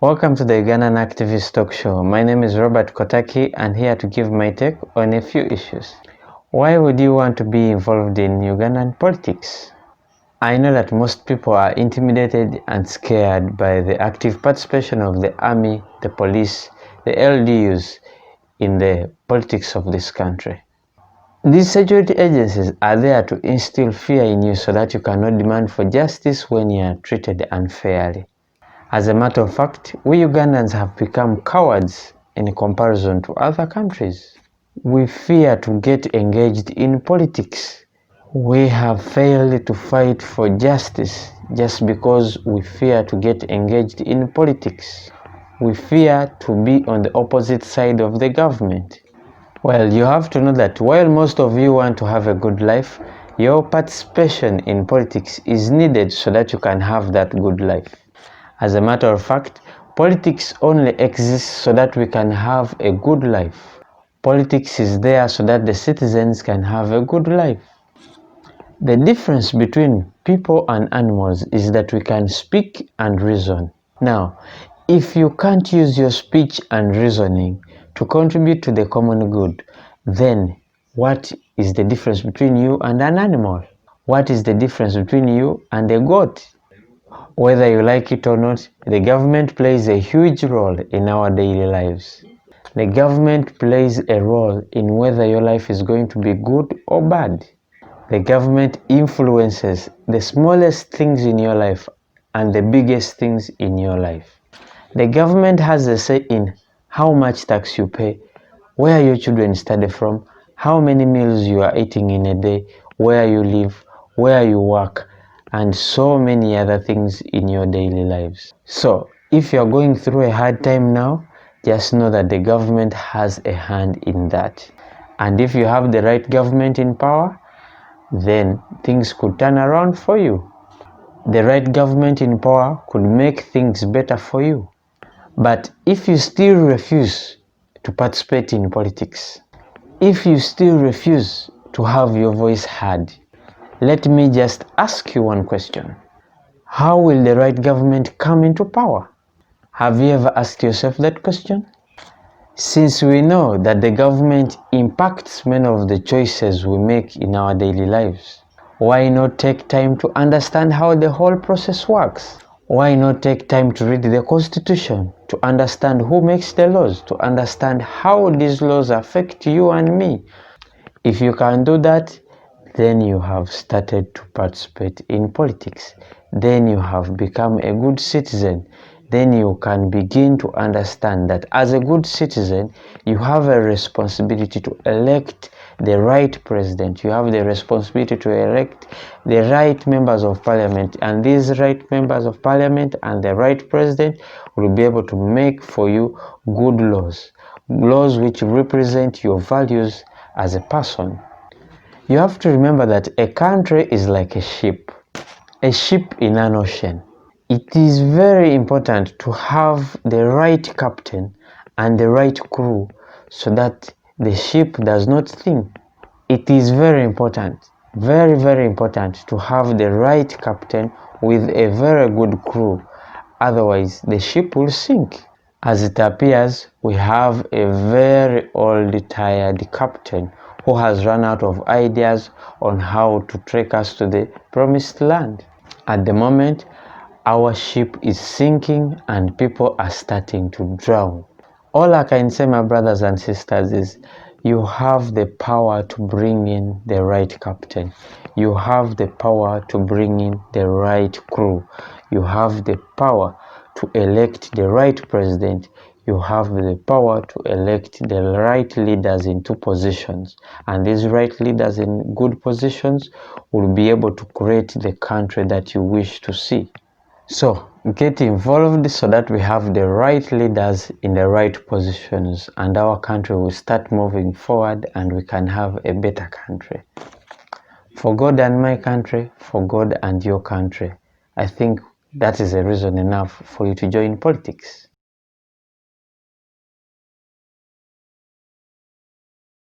Welcome to the Ugandan Activist Talk Show. My name is Robert Kotaki and here to give my take on a few issues. Why would you want to be involved in Ugandan politics? I know that most people are intimidated and scared by the active participation of the army, the police, the LDUs in the politics of this country. These security agencies are there to instill fear in you so that you cannot demand for justice when you are treated unfairly. As a matter of fact, we Ugandans have become cowards in comparison to other countries. We fear to get engaged in politics. We have failed to fight for justice just because we fear to get engaged in politics. We fear to be on the opposite side of the government. Well, you have to know that while most of you want to have a good life, your participation in politics is needed so that you can have that good life. As a matter of fact, politics only exists so that we can have a good life. Politics is there so that the citizens can have a good life. The difference between people and animals is that we can speak and reason. Now, if you can't use your speech and reasoning to contribute to the common good, then what is the difference between you and an animal? What is the difference between you and a goat? Whether you like it or not, the government plays a huge role in our daily lives. The government plays a role in whether your life is going to be good or bad. The government influences the smallest things in your life and the biggest things in your life. The government has a say in how much tax you pay, where your children study from, how many meals you are eating in a day, where you live, where you work, and so many other things in your daily lives. So, if you are going through a hard time now, just know that the government has a hand in that. And if you have the right government in power, then things could turn around for you. The right government in power could make things better for you. But if you still refuse to participate in politics, if you still refuse to have your voice heard, let me just ask you one question. How will the right government come into power? Have you ever asked yourself that question? Since we know that the government impacts many of the choices we make in our daily lives, why not take time to understand how the whole process works? Why not take time to read the Constitution, to understand who makes the laws, to understand how these laws affect you and me? If you can do that, then you have started to participate in politics. Then you have become a good citizen. Then you can begin to understand that as a good citizen, you have a responsibility to elect the right president. You have the responsibility to elect the right members of parliament. And these right members of parliament and the right president will be able to make for you good laws. Laws which represent your values as a person. You have to remember that a country is like a ship in an ocean. It is very important to have the right captain and the right crew so that the ship does not sink. It is very important, very, very important to have the right captain with a very good crew. Otherwise, the ship will sink. As it appears, we have a very old, tired captain who has run out of ideas on how to take us to the promised land. At the moment, our ship is sinking and people are starting to drown. All I can say, my brothers and sisters, is you have the power to bring in the right captain. You have the power to bring in the right crew. You have the power to elect the right president. You have the power to elect the right leaders into positions. And these right leaders in good positions will be able to create the country that you wish to see. So, get involved so that we have the right leaders in the right positions and our country will start moving forward and we can have a better country. For God and my country, for God and your country. I think that is a reason enough for you to join politics.